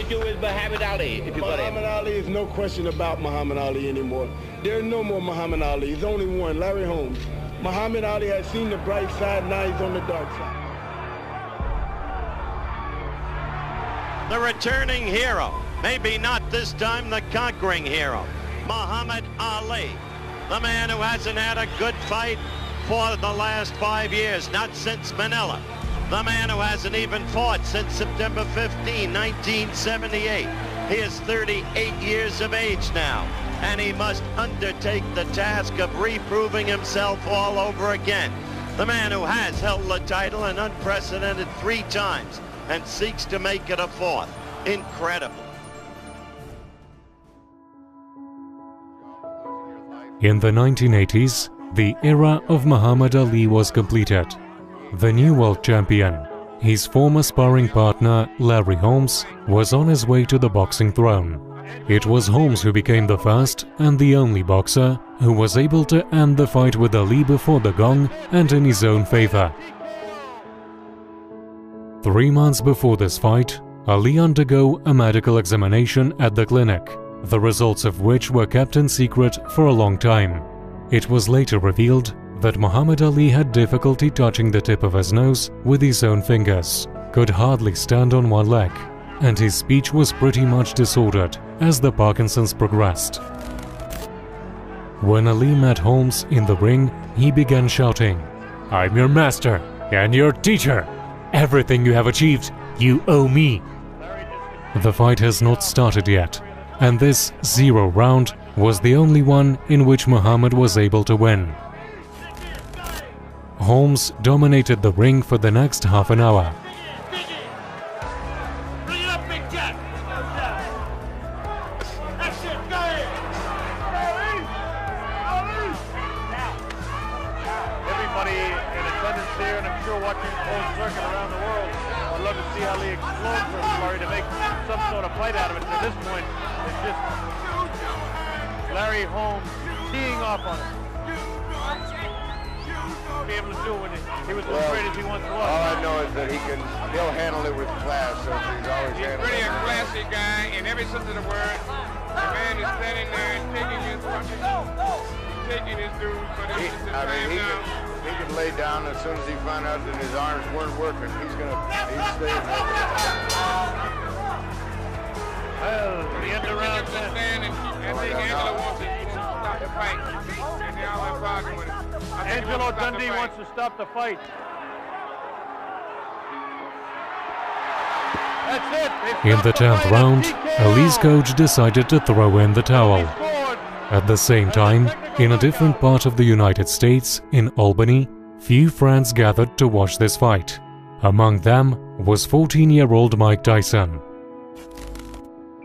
do is Muhammad Ali, if you got him. Muhammad Ali is no question about Muhammad Ali anymore. There's no more Muhammad Ali. There's only one, Larry Holmes. Muhammad Ali has seen the bright side, now he's on the dark side. The returning hero, maybe not this time the conquering hero, Muhammad Ali, the man who hasn't had a good fight for the last 5 years, not since Manila. The man who hasn't even fought since September 15, 1978. He is 38 years of age now, and he must undertake the task of reproving himself all over again. The man who has held the title an unprecedented 3 times and seeks to make it a 4th. Incredible. In the 1980s, the era of Muhammad Ali was completed. The new world champion, his former sparring partner Larry Holmes, was on his way to the boxing throne. It was Holmes who became the first and the only boxer who was able to end the fight with Ali before the gong and in his own favor. 3 months before this fight, Ali undergo a medical examination at the clinic, the results of which were kept in secret for a long time. It was later revealed that Muhammad Ali had difficulty touching the tip of his nose with his own fingers, could hardly stand on one leg, and his speech was pretty much disordered as the Parkinson's progressed. When Ali met Holmes in the ring, he began shouting, "I'm your master and your teacher. Everything you have achieved, you owe me." The fight has not started yet, and this 0 round was the only one in which Muhammad was able to win. Holmes dominated the ring for the next half an hour. Everybody in attendance here, and I'm sure watching the whole circuit around the world, would love to see Ali explode for a flurry to make some sort of fight out of it. And at this point, it's just Larry Holmes teeing off on it. Be able to do when he was as great as he once was. All I know is that he'll handle it with class. So he's pretty a classy guy in every sense of the word. The man is standing there and taking his punches, taking his dues, but it's his time now. He could lay down as soon as he found out that his arms weren't working. He's staying there. Well, the end around stand and I think Angelo wants to stop the fight. And they all have problems with it. Angelo Dundee wants to stop the fight. That's it. In the 10th round, Ali's coach decided to throw in the towel. At the same time, in a different part of the United States, in Albany, few friends gathered to watch this fight. Among them was 14-year-old Mike Tyson.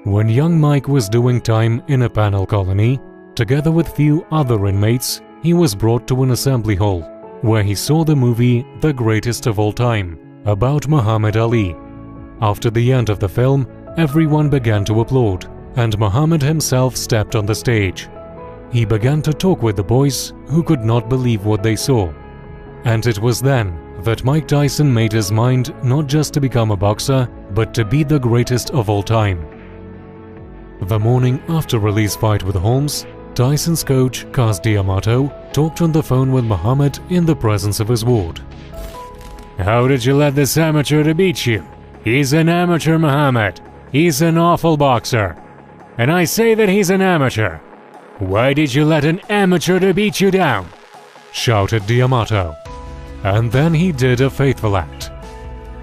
When young Mike was doing time in a penal colony, together with few other inmates, he was brought to an assembly hall, where he saw the movie The Greatest of All Time, about Muhammad Ali. After the end of the film, everyone began to applaud, and Muhammad himself stepped on the stage. He began to talk with the boys, who could not believe what they saw. And it was then that Mike Tyson made his mind not just to become a boxer, but to be the greatest of all time. The morning after Ali's fight with Holmes, Tyson's coach, Cas D'Amato, talked on the phone with Muhammad in the presence of his ward. "How did you let this amateur to beat you? He's an amateur, Muhammad. He's an awful boxer. And I say that he's an amateur. Why did you let an amateur to beat you down?" shouted D'Amato. And then he did a faithful act.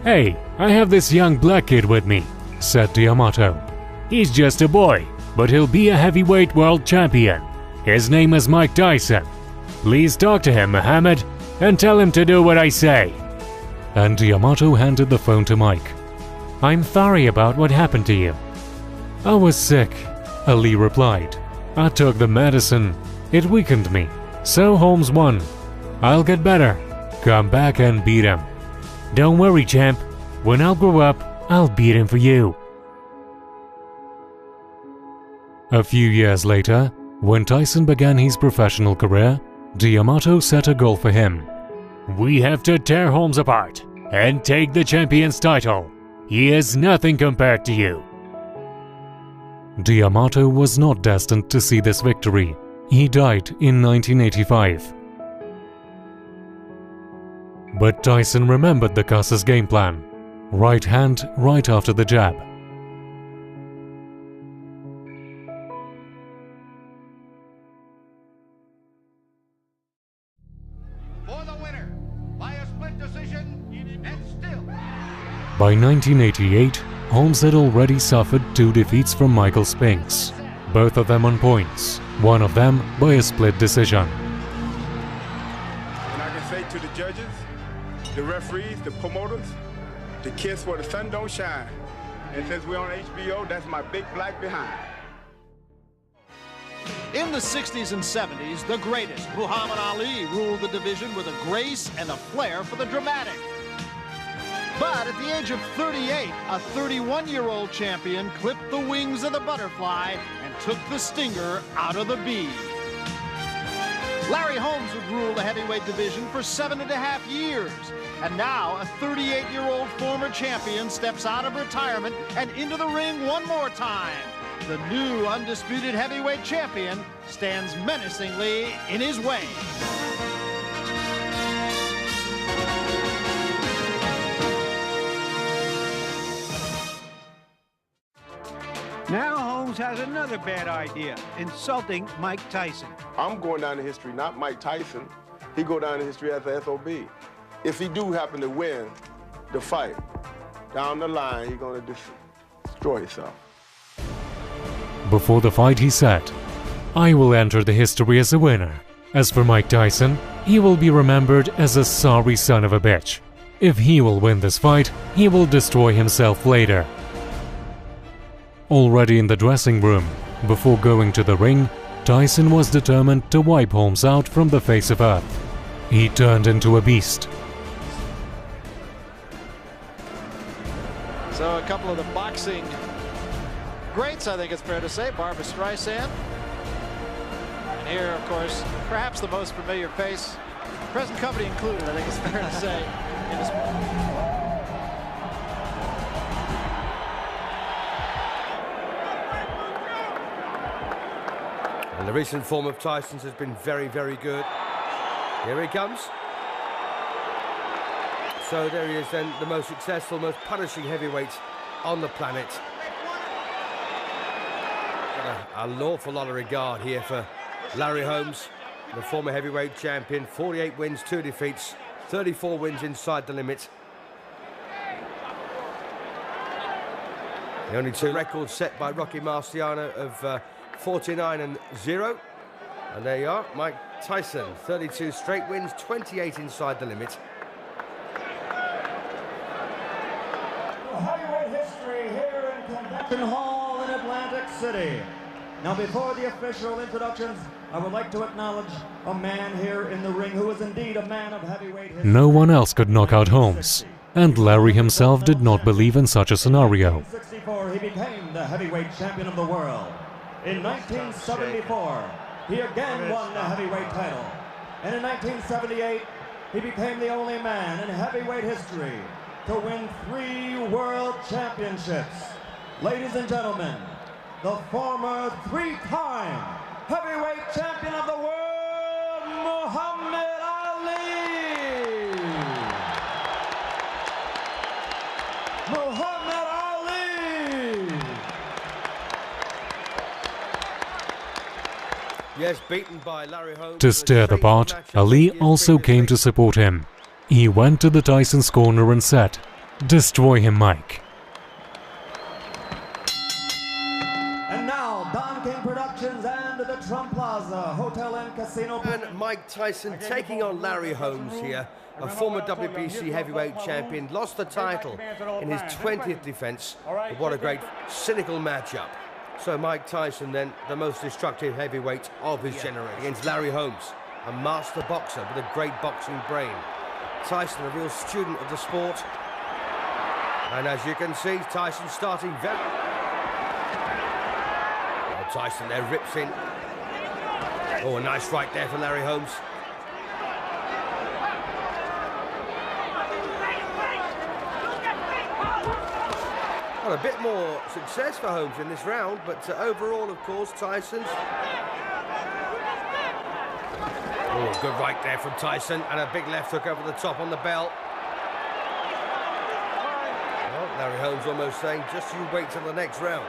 "Hey, I have this young black kid with me," said D'Amato. "He's just a boy, but he'll be a heavyweight world champion. His name is Mike Tyson. Please talk to him, Muhammad, and tell him to do what I say." And D'Amato handed the phone to Mike. "I'm sorry about what happened to you." "I was sick," Ali replied. "I took the medicine. It weakened me. So Holmes won. I'll get better. Come back and beat him." "Don't worry, champ. When I'll grow up, I'll beat him for you." A few years later, when Tyson began his professional career, D'Amato set a goal for him. "We have to tear Holmes apart and take the champion's title. He is nothing compared to you." D'Amato was not destined to see this victory. He died in 1985. But Tyson remembered the Cuss's game plan. Right hand right after the jab. For the winner, by a split decision, and still. By 1988, Holmes had already suffered 2 defeats from Michael Spinks, both of them on points, one of them by a split decision. And I can say to the judges, the referees, the promoters, to kiss where the sun don't shine. And since we're on HBO, that's my big black behind. In the 60s and 70s, the greatest, Muhammad Ali, ruled the division with a grace and a flair for the dramatic. But at the age of 38, a 31-year-old champion clipped the wings of the butterfly and took the stinger out of the bee. Larry Holmes would rule the heavyweight division for 7.5 years. And now a 38-year-old former champion steps out of retirement and into the ring one more time. The new undisputed heavyweight champion stands menacingly in his way. Now Holmes has another bad idea, insulting Mike Tyson. I'm going down in history, not Mike Tyson. He go down in history as the SOB. If he do happen to win the fight, down the line, he's going to destroy himself. Before the fight, he said, "I will enter the history as a winner. As for Mike Tyson, he will be remembered as a sorry son of a bitch. If he will win this fight, he will destroy himself later." Already in the dressing room, before going to the ring, Tyson was determined to wipe Holmes out from the face of earth. He turned into a beast. So a couple of the boxing greats, I think it's fair to say, Barbra Streisand. And here, of course, perhaps the most familiar face, present company included, I think it's fair to say, in this And the recent form of Tyson's has been very, very good. Here he comes. So there he is then, the most successful, most punishing heavyweight on the planet. Got an awful lot of regard here for Larry Holmes, the former heavyweight champion. 48 wins, 2 defeats, 34 wins inside the limit. The only 2 records set by Rocky Marciano of 49-0. And there you are, Mike Tyson, 32 straight wins, 28 inside the limit. Heavyweight history here in Convention Hall in Atlantic City. Now, before the official introductions, I would like to acknowledge a man here in the ring who is indeed a man of heavyweight history. No one else could knock out Holmes, and Larry himself did not believe in such a scenario. In 1964, he became the heavyweight champion of the world. In 1974, he again won the heavyweight title. And in 1978, he became the only man in heavyweight history to win 3 world championships. Ladies and gentlemen, the former 3-time heavyweight champion of the world, Muhammad Ali! Muhammad Ali! Yes, beaten by Larry Holmes. To stir the pot, Ali also came to support him. He went to the Tyson's corner and said, "Destroy him, Mike." And now, Don King Productions and the Trump Plaza Hotel and Casino. And Mike Tyson taking on Larry Holmes here, a former WBC heavyweight champion, lost the title in his 20th defense. But what a great cynical matchup. So Mike Tyson then, the most destructive heavyweight of his generation, against Larry Holmes, a master boxer with a great boxing brain. Tyson, a real student of the sport. And as you can see, Tyson starting very... Oh, Tyson there rips in. Oh, a nice right there for Larry Holmes. Well, a bit more success for Holmes in this round, but overall, of course, Tyson's. Oh, good right there from Tyson, and a big left hook over the top on the bell. Well, Larry Holmes almost saying, just you wait till the next round.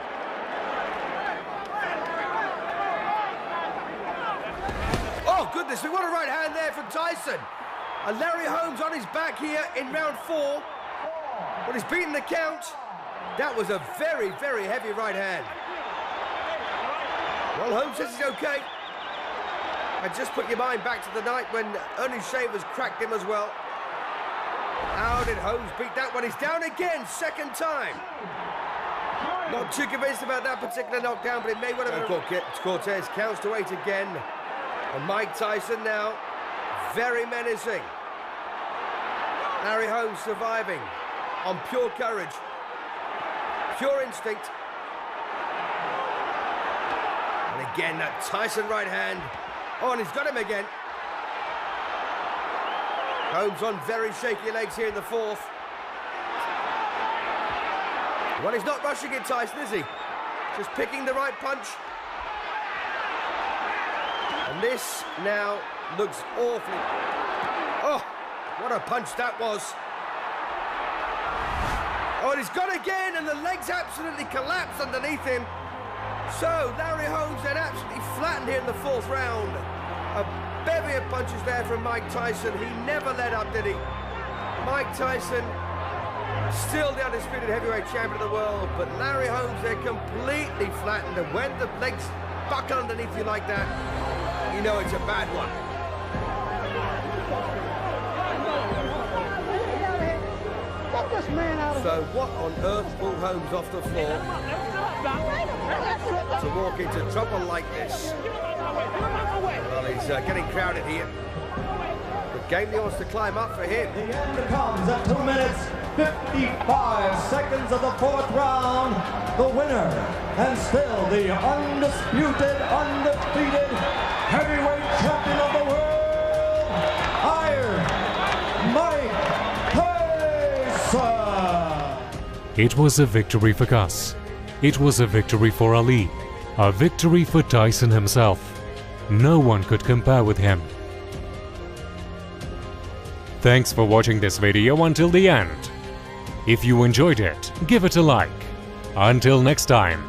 Oh, goodness me, what a right hand there from Tyson. And Larry Holmes on his back here in round 4. But he's beaten the count. That was a very, very heavy right hand. Well, Holmes says he's okay. And just put your mind back to the night when Ernie Shavers cracked him as well. How did Holmes beat that one? He's down again, second time. Not too convinced about that particular knockdown, but it may well have been. Cortez counts to 8 again. And Mike Tyson now, very menacing. Larry Holmes surviving on pure courage, pure instinct. And again, that Tyson right hand. Oh, and he's got him again. Holmes on very shaky legs here in the 4th. Well, he's not rushing it, Tyson, is he? Just picking the right punch. And this now looks awfully... Oh, what a punch that was. Oh, and he's got again, and the legs absolutely collapsed underneath him. So, Larry Holmes then absolutely flattened here in the 4th round. A bevy of punches there from Mike Tyson. He never let up, did he? Mike Tyson, still the undisputed heavyweight champion of the world, but Larry Holmes, they're completely flattened. And when the legs buckle underneath you like that, you know it's a bad one. So what on earth pulled Holmes off the floor to walk into trouble like this? Well, he's getting crowded here. The game he wants to climb up for him. The end comes at 2 minutes, 55 seconds of the 4th round. The winner, and still the undisputed, undefeated heavyweight champion of the world, Iron Mike Tyson. It was a victory for Gus. It was a victory for Ali. A victory for Tyson himself. No one could compare with him. Thanks for watching this video until the end. If you enjoyed it, give it a like. Until next time.